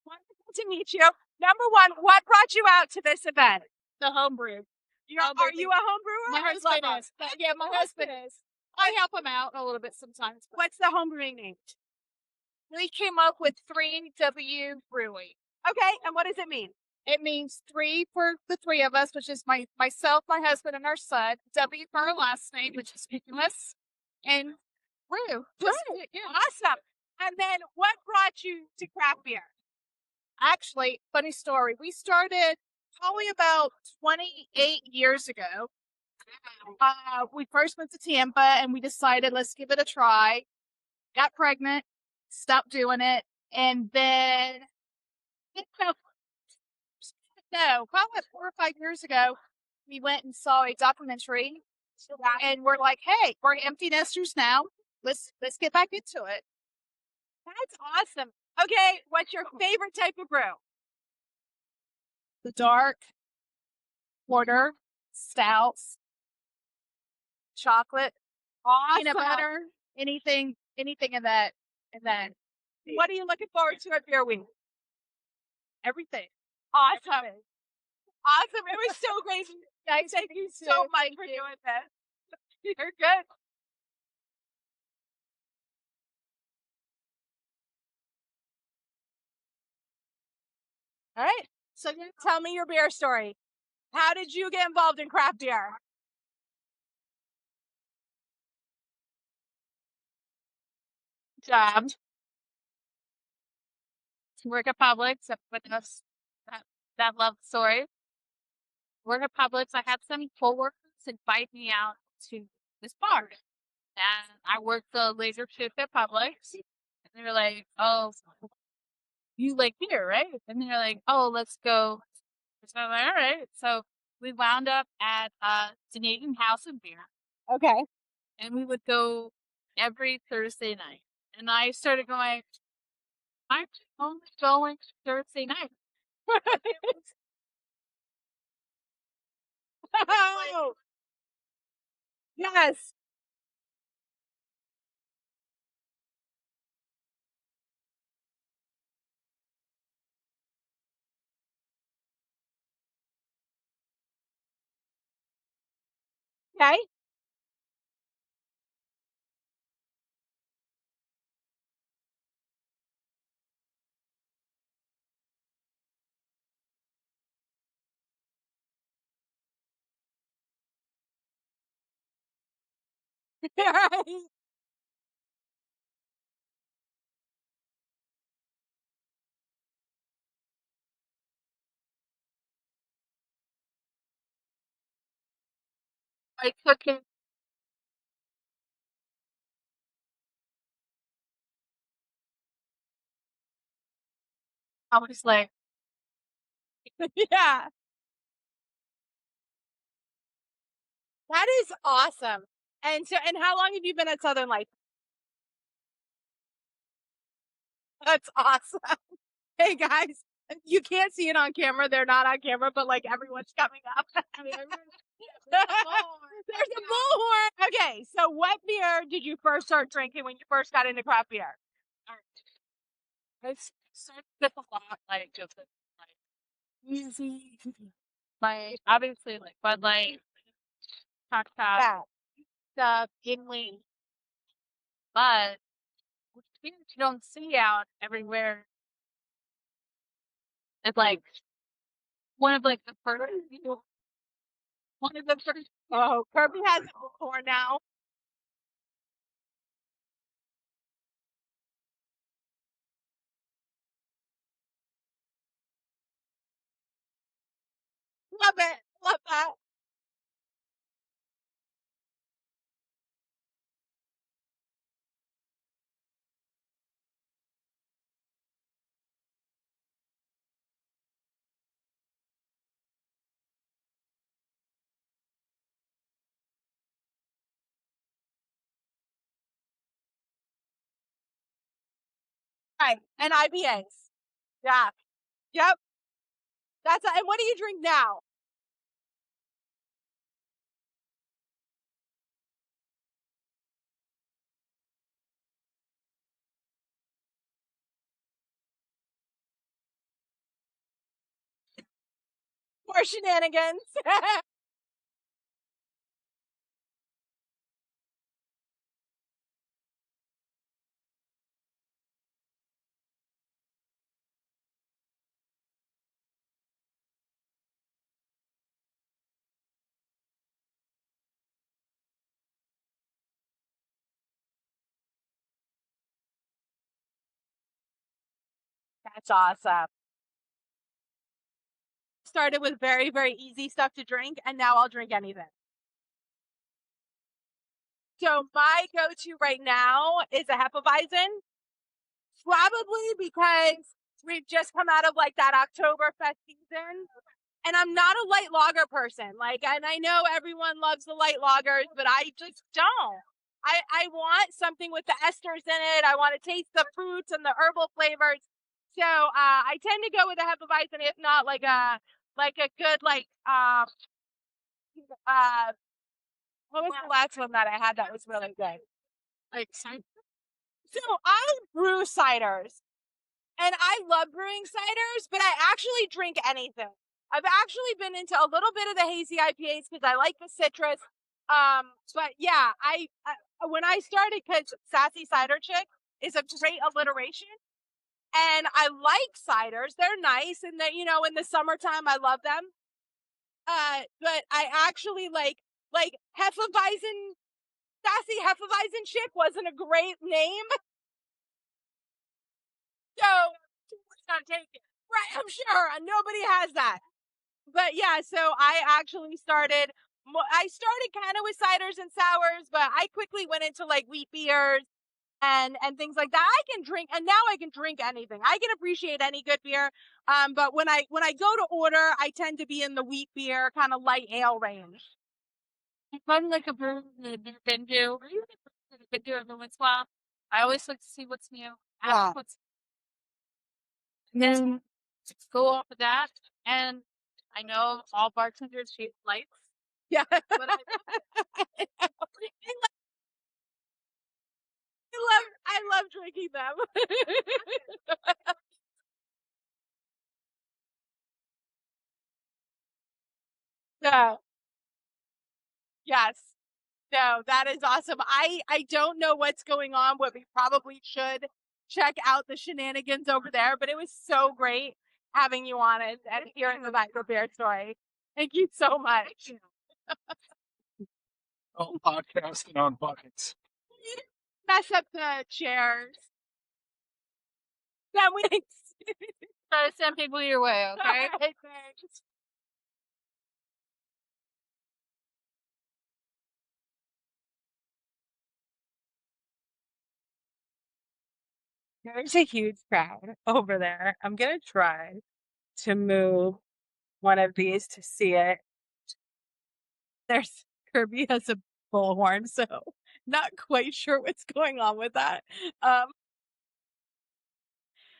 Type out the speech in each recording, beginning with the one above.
Wonderful to meet you. Number one, what brought you out to this event? The homebrew. Are you a home brewer? My husband is. Yeah, my husband is. I help him out a little bit sometimes. What's the home brewing name? We came up with 3W Brewing. Okay, and what does it mean? It means three for the three of us, which is myself, my husband, and our son. W for our last name, which is Nicholas, and brew. Yeah. Awesome. And then what brought you to craft beer? Actually, funny story. We started probably about 28 years ago. We first went to Tampa and we decided, let's give it a try. Got pregnant, stopped doing it, and then probably 4 or 5 years ago, we went and saw a documentary, and we're like, hey, we're empty nesters now. Let's get back into it. That's awesome. Okay, what's your favorite type of brew? The dark, porter, stouts, chocolate, peanut butter, anything in that. What are you looking forward to at Beer Week? Everything. Awesome. Awesome. It was so great. Thank you so much for doing this. You're good. All right. So tell me your beer story. How did you get involved in craft beer? Job. Work at Publix. With us that love story. Work at Publix. I had some coworkers invite me out to this bar, and I worked the laser shift at Publix. And they were like, "Oh, you like beer, right?" And they're like, "Oh, let's go." So I'm like, all right. So we wound up at Canadian House of Beer. Okay. And we would go every Thursday night. And I started going, I'm only going Thursday night. Oh, yes. Okay. I took it. I was like, Yeah. That is awesome. And how long have you been at Southern Lights? That's awesome. Hey guys, you can't see it on camera. They're not on camera, but like everyone's coming up. There's a bullhorn. Okay, so what beer did you first start drinking when you first got into craft beer? I started with a lot, like just like easy, like obviously like Bud Light, Hot Top, stuff, Gimli, but beers you don't see out everywhere. It's like one of like the first, one of the first. Oh, Kirby has a bullhorn now. Love it. Love that. Right. And IBAs. Yeah. Yep. And what do you drink now? more shenanigans. That's awesome. Started with very, very easy stuff to drink, and now I'll drink anything. So my go-to right now is a Hefeweizen, probably because we've just come out of like that Oktoberfest season, and I'm not a light lager person. Like, and I know everyone loves the light lagers, but I just don't. I want something with the esters in it. I want to taste the fruits and the herbal flavors. So I tend to go with a Hefeweizen, if not like a good uh what was the last one that I had that was really good? Like so I brew ciders. And I love brewing ciders, but I actually drink anything. I've actually been into a little bit of the hazy IPAs because I like the citrus. But yeah, I when I started, because Sassy Cider Chick is a great alliteration, and I like ciders. They're nice, and that in the summertime I love them. But I actually like Hefeweizen. Sassy Hefeweizen Chick wasn't a great name, so let's not take it. Right, I'm sure nobody has that. But yeah, so I started kind of with ciders and sours, but I quickly went into like wheat beers and things like that. I can drink, and now I can drink anything. I can appreciate any good beer. But when I go to order, I tend to be in the wheat beer kind of light ale range. If I'm like a brew that I've never been to, or even if I've been to every once in a while, I always like to see what's new. Yeah. And then go off of that. And I know all bartenders shape lights, Yeah. but I love drinking them. So yes. No, that is awesome. I don't know what's going on, but we probably should check out the shenanigans over there. But it was so great having you on it and hearing about your bear story. Thank you so much. Oh, podcasting on buckets. Mess up the chairs. Then we try to send people your way, okay? All right, thanks. There's a huge crowd over there. I'm gonna try to move one of these to see it. There's Kirby has a bullhorn, so not quite sure what's going on with that.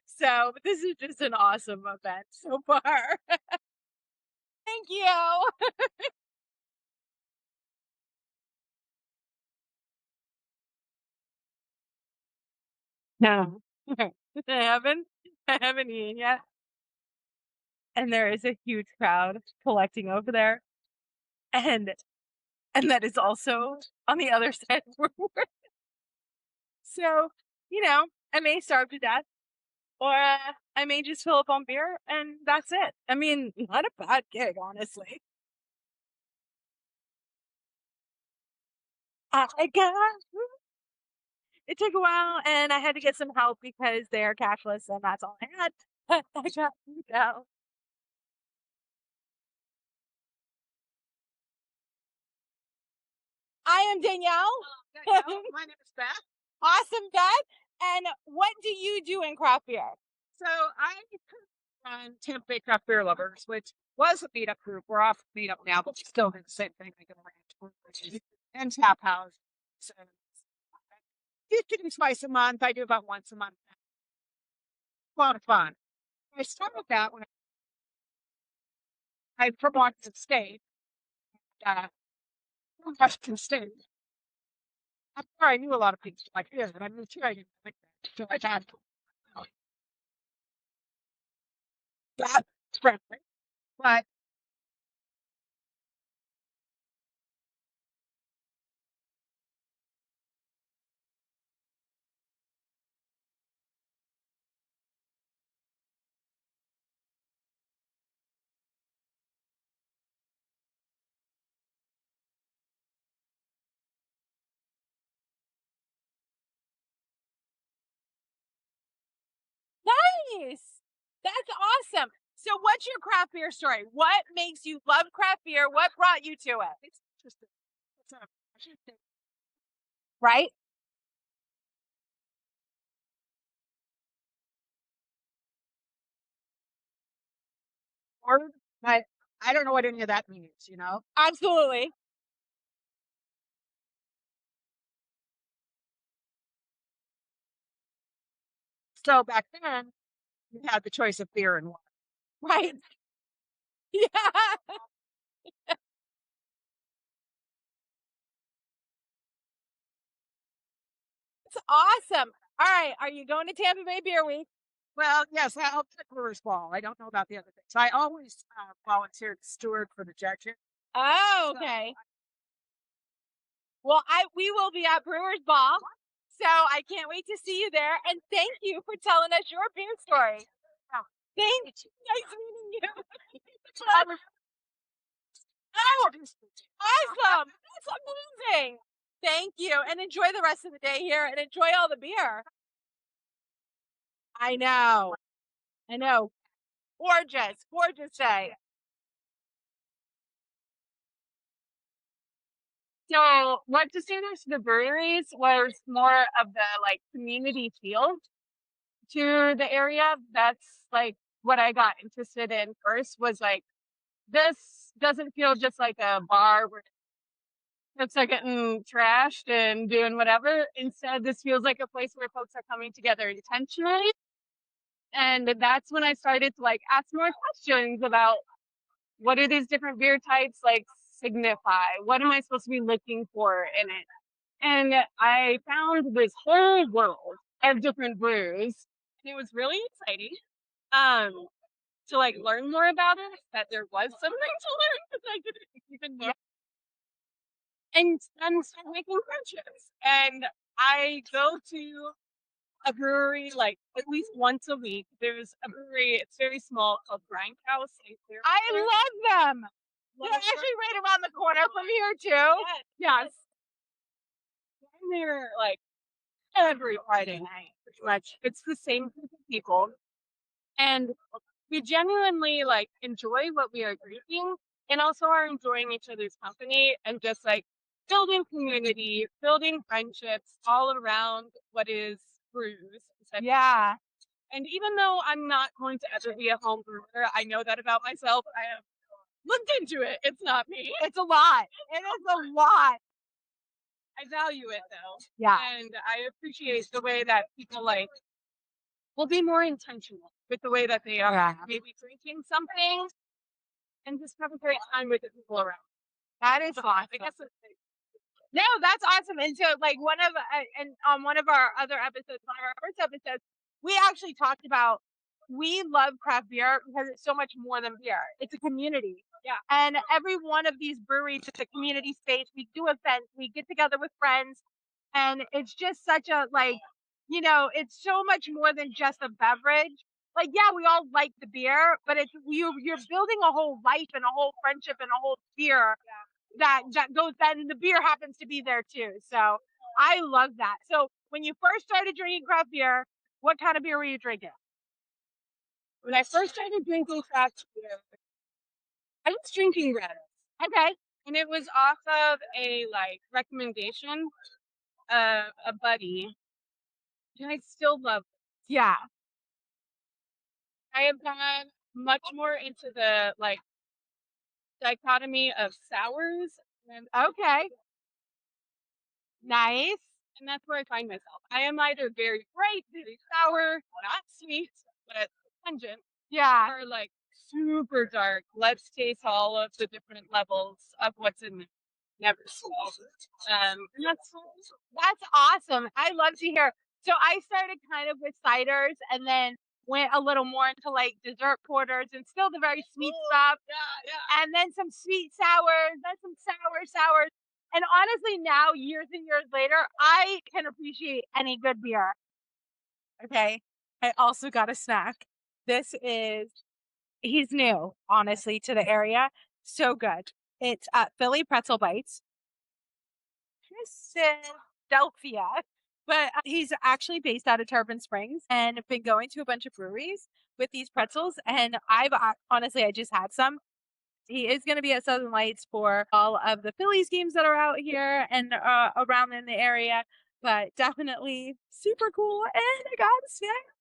So this is just an awesome event so far. Thank you. No, I haven't eaten yet, and there is a huge crowd collecting over there, and that is also on the other side of where we're. So I may starve to death, or I may just fill up on beer, and that's it. I mean, not a bad gig, honestly. I got it took a while, and I had to get some help because they're cashless, and that's all I had. I got now. I am Danielle. My name is Beth. Awesome, Beth. And what do you do in craft beer? So I run Tempe Craft Beer Lovers, which was a meetup group. We're off meetup now, but we still do the same thing. I go around and tap house. So 50 twice a month. I do about once a month. A lot of fun. I started that when I from Washington State, from Washington State. I'm sure I knew a lot of people like this, but I moved here. I didn't like that. So I thought that's friendly, but Nice. That's awesome. So what's your craft beer story? What makes you love craft beer? What brought you to it? It's interesting. I should say, Right? word, but I don't know what any of that means, you know? Absolutely. So back then, you had the choice of beer and wine. Right. Yeah. It's awesome. All right. Are you going to Tampa Bay Beer Week? Well, yes, I'll pick Brewers Ball. I don't know about the other things. I always volunteered to steward for the judges. Oh, okay. Well, we will be at Brewers Ball, so I can't wait to see you there. And thank you for telling us your beer story. Oh, Thank you. Nice meeting you. Oh, introduce me to you. awesome. That's amazing. Thank you. And enjoy the rest of the day here and enjoy all the beer. I know. I know. Gorgeous. Gorgeous day. So what distinguished the breweries was more of the like community feel to the area. That's like what I got interested in first was like this doesn't feel just like a bar where folks are getting trashed and doing whatever. Instead, this feels like a place where folks are coming together intentionally. And that's when I started to like ask more questions about what do these different beer types like signify? What am I supposed to be looking for in it? And I found this whole world of different brews. And it was really exciting to like learn more about it, that there was something to learn because I didn't even know. And then start making friendships. And I go to a brewery like at least once a week. There's a brewery, it's very small, called Grindhouse. I love them. They're actually right around the corner from here too. Yes. I'm there like every Friday night, pretty much. It's the same group of people. And we genuinely like enjoy what we are drinking and also are enjoying each other's company and just like building community, building friendships all around what is brews. Yeah. And even though I'm not going to ever be a home brewer, I know that about myself. I have looked into it. It's not me. It's a lot. It is a lot. I value it though. Yeah. And I appreciate the way that people like will be more intentional with the way that they are maybe drinking something and just have a great time with the people around. That is awesome. I guess No, that's awesome. And so, like, one of our other episodes, one of our first episodes, we actually talked about we love craft beer because it's so much more than beer. It's a community. Yeah. And every one of these breweries is a community space. We do events. We get together with friends, and it's just such a like, it's so much more than just a beverage. Like, yeah, we all like the beer, but it's you're building a whole life and a whole friendship and a whole sphere. That goes that, and the beer happens to be there too. So I love that. So when you first started drinking craft beer, what kind of beer were you drinking? when I first started drinking craft beer, I was drinking red. Okay. And it was off of a like recommendation of a buddy. And I still love it. Yeah. I have gone much more into the like dichotomy of sours and Okay. Nice. and that's where I find myself. I am either very bright, very sour, not sweet, but pungent, Yeah. or like super dark. Let's taste all of the different levels of what's in there. Never sweet. And That's awesome. I love to hear. So I started kind of with ciders and then went a little more into like dessert porters and still the very sweet stuff. yeah. And then some sweet sours, then some sours. And honestly, now, years and years later, I can appreciate any good beer. Okay. I also got a snack. He's new, honestly, to the area. So good. It's Philly Pretzel Bites. Philadelphia. But he's actually based out of Tarpon Springs and been going to a bunch of breweries with these pretzels. And I've honestly, I just had some. He is going to be at Southern Lights for all of the Phillies games that are out here and around in the area. But definitely super cool. And I got a snack.